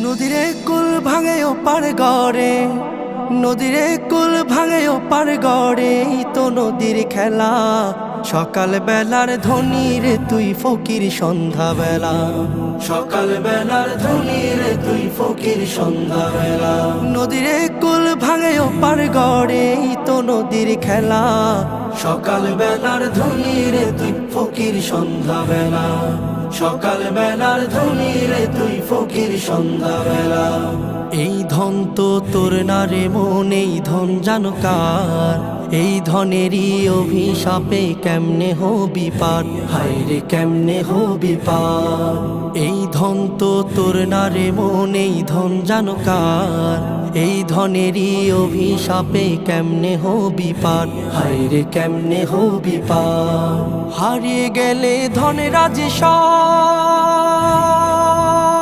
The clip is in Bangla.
নদীরে কুল ভাঙে ও পার গড়ে, নদীরে কুল ভাঙে ও পার গড়ে, এই তো নদীর খেলা। সকাল বেলার ধনী রে তুই ফকির সন্ধ্যা বেলা, সকাল বেলার ধনী রে তুই ফকির সন্ধ্যা বেলা। নদীরে কুল ভাঙে ও পার গড়ে, এই তো নদীর খেলা। সকাল বেলার ধনী রে তুই ফকির সন্ধ্যা বেলা, সকাল বেলার ধনী রে তুই ফকির সন্ধ্যা বেলা। এই ধন তো তোর না রে মন, এই ধন জানো কার? এই ধনেরই অভিশাপে কেমনে হবি পার, হায় রে কেমনে হবি পার। এই ধন তো তোর না রে মন, এই ধন জানো কার? এই ধনেরই অভিশাপে কেমনে হবি পার, হায় রে কেমনে হবি পার। হারিয়ে গেলে ধনের রাজে সব,